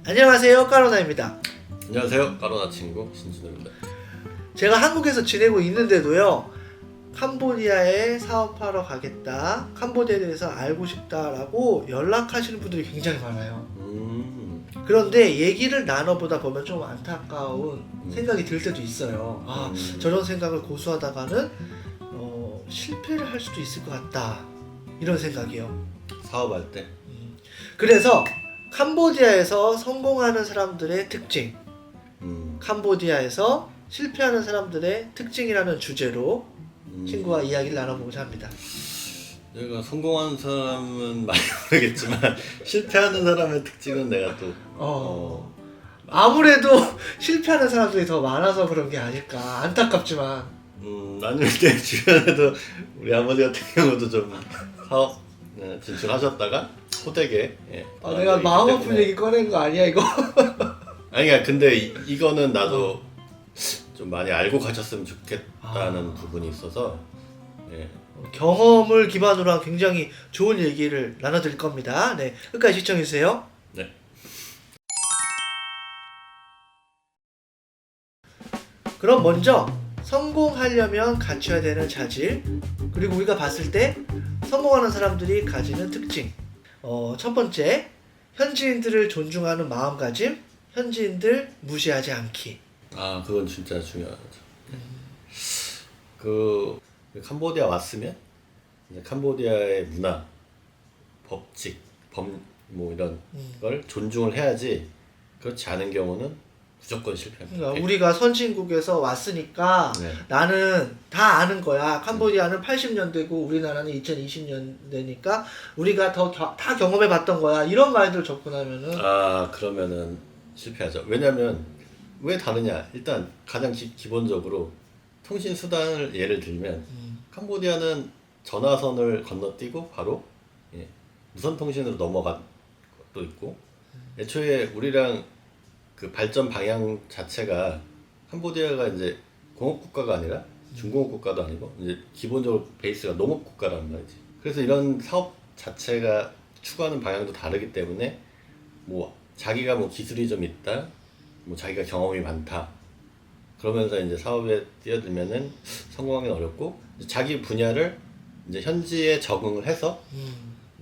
안녕하세요, 까로나입니다. 안녕하세요, 까로나 친구 신진우입니다. 제가 한국에서 지내고 있는데도요, 캄보디아에 사업하러 가겠다, 캄보디아에 대해서 알고 싶다라고 연락하시는 분들이 굉장히 많아요. 그런데 얘기를 나눠보다 보면 좀 안타까운 생각이 들 때도 있어요. 저런 생각을 고수하다가는 실패를 할 수도 있을 것 같다, 이런 생각이요. 사업할 때. 그래서 캄보디아에서 성공하는 사람들의 특징, 캄보디아에서 실패하는 사람들의 특징이라는 주제로 친구와 이야기를 나눠보고자 합니다. 내가 성공하는 사람은 많이 모르겠지만 실패하는 사람의 특징은 내가 또 아무래도 실패하는 사람들이 더 많아서 그런 게 아닐까, 안타깝지만. 나는 내 주변에도 우리 아버지 같은 경우도 좀 사업 진출하셨다가 호되게 내가 마음 아픈 얘기 꺼낸 거 아니야 이거? 아니야, 근데 이거는 나도 좀 많이 알고 가셨으면 좋겠다는 부분이 있어서 경험을 기반으로 한 굉장히 좋은 얘기를 나눠드릴 겁니다. 네, 끝까지 시청해주세요. 네. 그럼 먼저 성공하려면 갖춰야 되는 자질, 그리고 우리가 봤을 때 성공하는 사람들이 가지는 특징. 첫 번째, 현지인들을 존중하는 마음가짐, 현지인들 무시하지 않기. 그건 진짜 중요하죠. 그 캄보디아 왔으면 이제 캄보디아의 문화, 법칙, 뭐 이런 걸 존중을 해야지. 그렇지 않은 경우는 무조건 실패합니다. 그러니까 우리가 선진국에서 왔으니까 나는 다 아는 거야. 캄보디아는 80년대고 우리나라는 2020년대니까 우리가 다 경험해 봤던 거야. 이런 말들 접근하면은 그러면은 실패하죠. 왜냐면 왜 다르냐? 일단 가장 기본적으로 통신 수단을 예를 들면 캄보디아는 전화선을 건너뛰고 바로 무선 통신으로 넘어간 것도 있고, 애초에 우리랑 그 발전 방향 자체가 캄보디아가 이제 공업 국가가 아니라 중공업 국가도 아니고 이제 기본적으로 베이스가 농업 국가란 말이지. 그래서 이런 사업 자체가 추구하는 방향도 다르기 때문에 뭐 자기가 뭐 기술이 좀 있다, 뭐 자기가 경험이 많다, 그러면서 이제 사업에 뛰어들면은 성공하기는 어렵고, 자기 분야를 이제 현지에 적응을 해서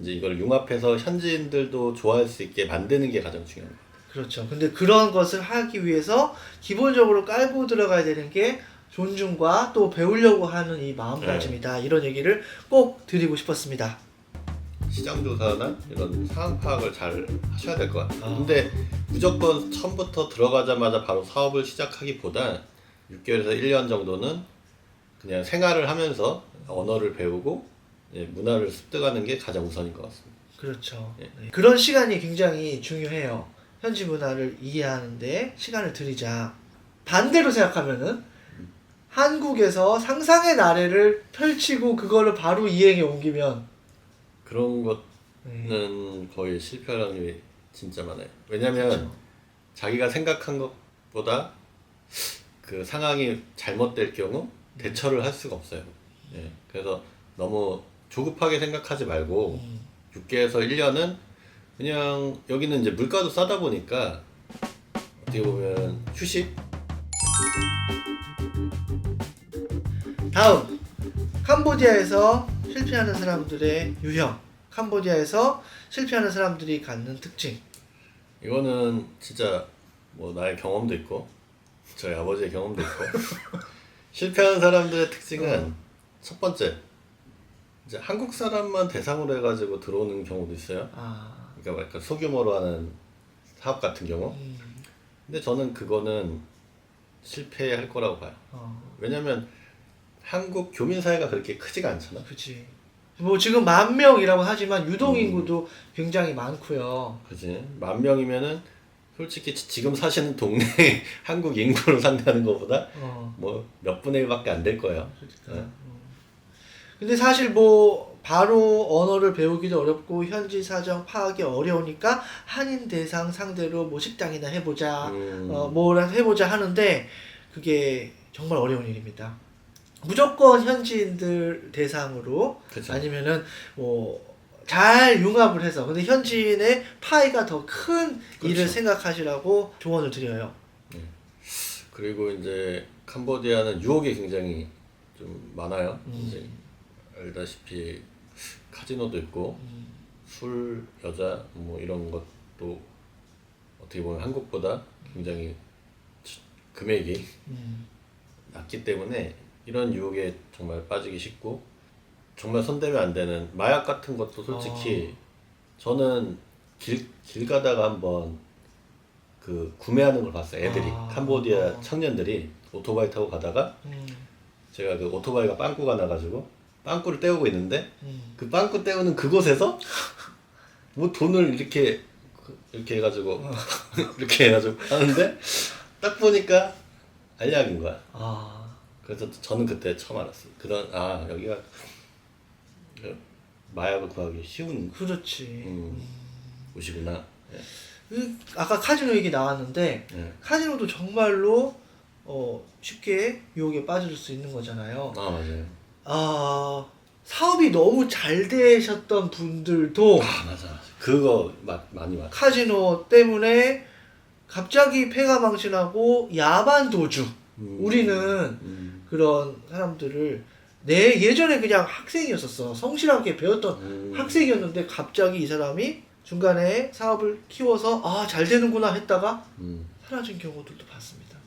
이제 이걸 융합해서 현지인들도 좋아할 수 있게 만드는 게 가장 중요합니다. 그렇죠. 근데 그런 것을 하기 위해서 기본적으로 깔고 들어가야 되는 게 존중과 또 배우려고 하는 이 마음가짐이다. 이런 얘기를 꼭 드리고 싶었습니다. 시장 조사나 이런 상황 파악을 잘 하셔야 될 것 같아요. 근데 무조건 처음부터 들어가자마자 바로 사업을 시작하기보다 6개월에서 1년 정도는 그냥 생활을 하면서 언어를 배우고 문화를 습득하는 게 가장 우선인 것 같습니다. 그렇죠. 네. 그런 시간이 굉장히 중요해요. 현지 문화를 이해하는데 시간을 들이자. 반대로 생각하면은 한국에서 상상의 나래를 펼치고 그거를 바로 이행에 옮기면 그런 것은 거의 실패할 확률이 진짜 많아요. 왜냐면 그렇죠. 자기가 생각한 것보다 그 상황이 잘못될 경우 대처를 할 수가 없어요. 그래서 너무 조급하게 생각하지 말고 6개월에서 1년은 그냥, 여기는 이제 물가도 싸다 보니까 어떻게 보면 휴식? 다음, 캄보디아에서 실패하는 사람들의 유형, 캄보디아에서 실패하는 사람들이 갖는 특징. 이거는 진짜 뭐 나의 경험도 있고 저희 아버지의 경험도 있고 실패하는 사람들의 특징은 첫 번째, 이제 한국 사람만 대상으로 해가지고 들어오는 경우도 있어요. 그러니까 약간 소규모로 하는 사업 같은 경우. 근데 저는 그거는 실패할 거라고 봐요. 왜냐면 한국 교민 사회가 그렇게 크지가 않잖아. 그치. 뭐 지금 10,000명이라고 하지만 유동인구도 굉장히 많고요. 그치. 10,000명이면은 솔직히 지금 사시는 동네 한국 인구를 상대하는 것보다 뭐 몇 분의 1밖에 안 될 거예요. 근데 사실 뭐 바로 언어를 배우기도 어렵고 현지 사정 파악이 어려우니까 한인 대상 상대로 뭐 식당이나 해보자, 뭐라 해보자 하는데 그게 정말 어려운 일입니다. 무조건 현지인들 대상으로, 그쵸. 아니면은 뭐 잘 융합을 해서 근데 현지인의 파이가 더 큰 그렇죠. 일을 생각하시라고 조언을 드려요. 네. 그리고 이제 캄보디아는 유혹이 굉장히 좀 많아요. 이제 알다시피 카지노도 있고 술, 여자 뭐 이런 것도 어떻게 보면 한국보다 굉장히 금액이 낮기 때문에 이런 유혹에 정말 빠지기 쉽고 정말 손대면 안 되는 마약 같은 것도 솔직히 저는 길 가다가 한번 그 구매하는 걸 봤어요. 애들이 캄보디아 청년들이 오토바이 타고 가다가 제가 그 오토바이가 빵꾸가 나가지고 빵꾸를 때우고 있는데 그 빵꾸 때우는 그곳에서 뭐 돈을 이렇게 해가지고 이렇게 해가지고 하는데 딱 보니까 알약인 거야. 그래서 저는 그때 처음 알았어요. 여기가 마약을 구하기 쉬운 그렇지. 곳이구나. 예. 아까 카지노 얘기 나왔는데 예. 카지노도 정말로 쉽게 유혹에 빠질 수 있는 거잖아요. 맞아요. 사업이 너무 잘 되셨던 분들도 맞아. 그거 많이 맞아. 카지노 때문에 갑자기 폐가 망신하고 야만 도주. 우리는 그런 사람들을 예전에 그냥 학생이었었어. 성실하게 배웠던 학생이었는데 갑자기 이 사람이 중간에 사업을 키워서 잘 되는구나 했다가 사라진 경우들도 봤습니다.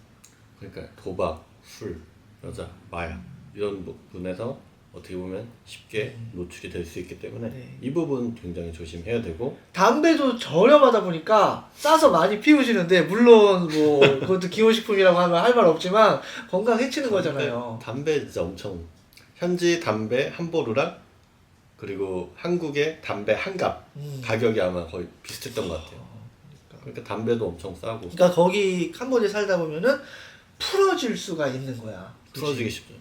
그러니까 도박, 술, 여자, 마약 이런 부분에서 어떻게 보면 쉽게 노출이 될 수 있기 때문에 네. 이 부분 굉장히 조심해야 되고 담배도 저렴하다 보니까 싸서 많이 피우시는데 물론 뭐 그것도 기호식품이라고 하면 할 말 없지만 건강 해치는 거잖아요. 담배 진짜 엄청 현지 담배 한 보루랑 그리고 한국의 담배 한 갑 가격이 아마 거의 비슷했던 것 같아요. 그러니까 담배도 엄청 싸고. 그러니까 거기 캄보디아 살다 보면은 풀어질 수가 있는 거야. 풀어지기 쉽죠.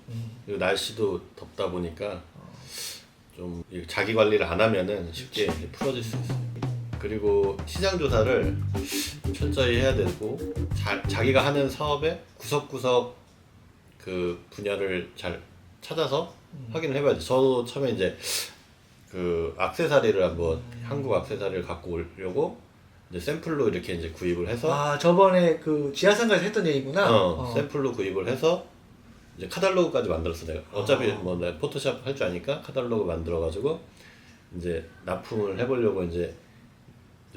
그리고 날씨도 덥다 보니까 좀 자기 관리를 안 하면은 쉽게 이제 풀어질 수 있어요. 그리고 시장 조사를 철저히 해야 되고 자기가 하는 사업의 구석구석 그 분야를 잘 찾아서 확인을 해봐야 돼. 저도 처음에 이제 그 액세서리를 한번 한국 액세서리를 갖고 오려고 이제 샘플로 이렇게 이제 구입을 해서 저번에 그 지하상가에서 했던 얘기구나. 샘플로 구입을 해서 이제 카탈로그까지 만들었어 내가. 어차피 뭐 내가 포토샵 할 줄 아니까 카탈로그 만들어 가지고 이제 납품을 해보려고 이제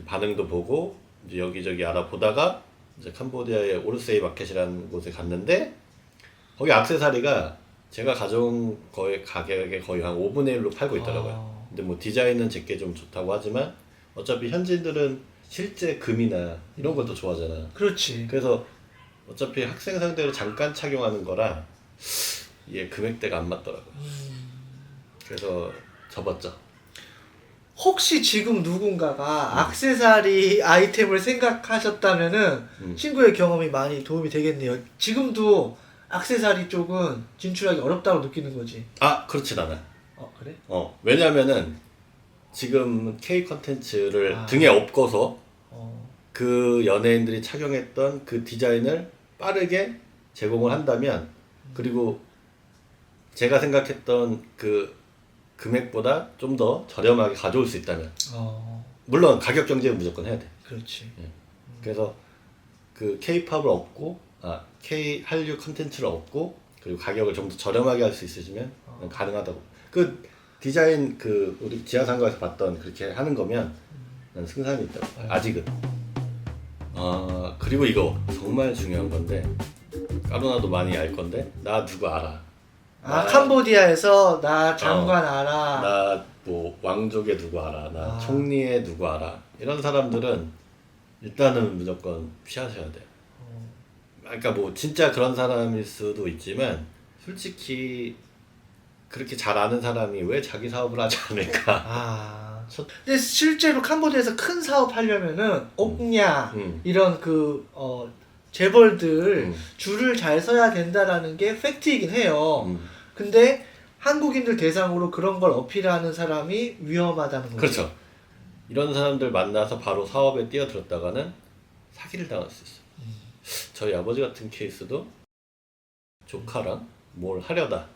반응도 보고 이제 여기저기 알아보다가 이제 캄보디아의 오르세이 마켓이라는 곳에 갔는데 거기 액세서리가 제가 가져온 거의 가격의 거의 한 5분의 1로 팔고 있더라고요. 근데 뭐 디자인은 제게 좀 좋다고 하지만 어차피 현지인들은 실제 금이나 이런 걸 더 좋아하잖아. 그렇지. 그래서 어차피 학생 상대로 잠깐 착용하는 거라 이게 금액대가 안 맞더라고요. 그래서 접었죠. 혹시 지금 누군가가 액세서리 아이템을 생각하셨다면은 친구의 경험이 많이 도움이 되겠네요. 지금도 액세서리 쪽은 진출하기 어렵다고 느끼는 거지. 그렇진 않아. 그래? 왜냐면은 지금 K 컨텐츠를 등에 업고서 그 연예인들이 착용했던 그 디자인을 빠르게 제공을 한다면 그리고 제가 생각했던 그 금액보다 좀 더 저렴하게 가져올 수 있다면 물론 가격 경쟁은 무조건 해야 돼. 그렇지. 그래서 그 K-팝을 업고 K 한류 컨텐츠를 업고 그리고 가격을 좀 더 저렴하게 할 수 있으시면 가능하다고. 그 디자인 그 우리 지하상가에서 봤던 그렇게 하는 거면 난 승산이 있다고. 아직은. 그리고 이거 정말 중요한 건데 까루나도 많이 알 건데 나 누구 알아? 캄보디아에서 나 장관 알아. 나 뭐 왕족의 누구 알아? 나 총리의 누구 알아? 이런 사람들은 일단은 무조건 피하셔야 돼요. 그러니까 뭐 진짜 그런 사람일 수도 있지만 솔직히 그렇게 잘 아는 사람이 왜 자기 사업을 하지 않을까? 근데 실제로 캄보디아에서 큰 사업 하려면은 옥냐 이런 재벌들 줄을 잘 서야 된다라는 게 팩트이긴 해요. 근데 한국인들 대상으로 그런 걸 어필하는 사람이 위험하다는 거죠. 그렇죠. 이런 사람들 만나서 바로 사업에 뛰어들었다가는 사기를 당할 수 있어요. 저희 아버지 같은 케이스도 조카랑 뭘 하려다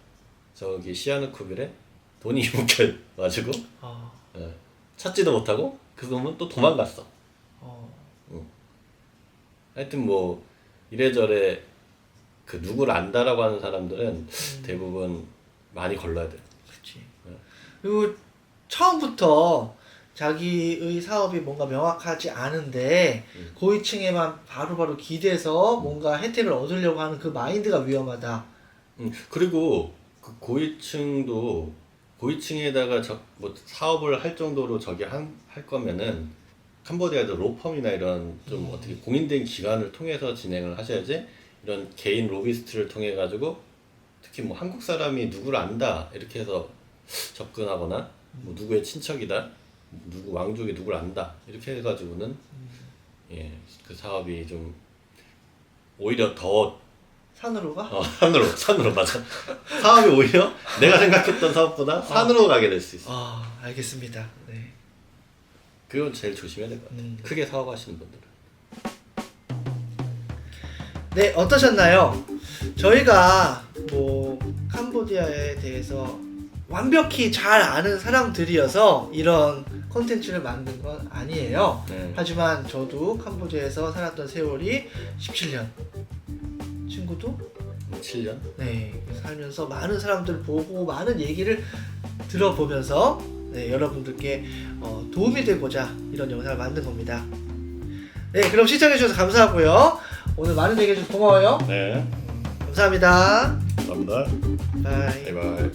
저기 시아누쿠빌에 돈이 묶여가지고 찾지도 못하고 그 놈은 또 도망갔어. 하여튼 뭐 이래저래 그 누구를 안다라고 하는 사람들은 대부분 많이 걸러야 돼요. 그렇지. 그리고 처음부터 자기의 사업이 뭔가 명확하지 않은데 고위층에만 바로바로 기대서 뭔가 혜택을 얻으려고 하는 그 마인드가 위험하다. 그리고 그 고위층에다가 뭐 사업을 할 정도로 할 거면은 캄보디아도 로펌이나 이런 좀 어떻게 공인된 기관을 통해서 진행을 하셔야지, 이런 개인 로비스트를 통해 가지고 특히 뭐 한국 사람이 누구를 안다 이렇게 해서 접근하거나 뭐 누구의 친척이다, 누구 왕족이 누구를 안다 이렇게 해가지고는 예, 그 사업이 좀 오히려 더 산으로 가? 산으로 맞아. 사업이 오히려 내가 생각했던 사업보다 산으로 가게 될 수 있어. 알겠습니다. 네. 그건 제일 조심해야 될 것 같아요. 크게 사업하시는 분들은. 네, 어떠셨나요? 저희가 뭐 캄보디아에 대해서 완벽히 잘 아는 사람들이어서 이런 콘텐츠를 만든 건 아니에요. 하지만 저도 캄보디아에서 살았던 세월이 17년. 친구도 7년? 네, 살면서 많은 사람들 보고 많은 얘기를 들어보면서 네, 여러분들께 도움이 되고자 이런 영상을 만든 겁니다. 네, 그럼 시청해주셔서 감사하고요. 오늘 많은 얘기해주셔서 고마워요. 네. 감사합니다. 감사합니다. 바이. 바이바이.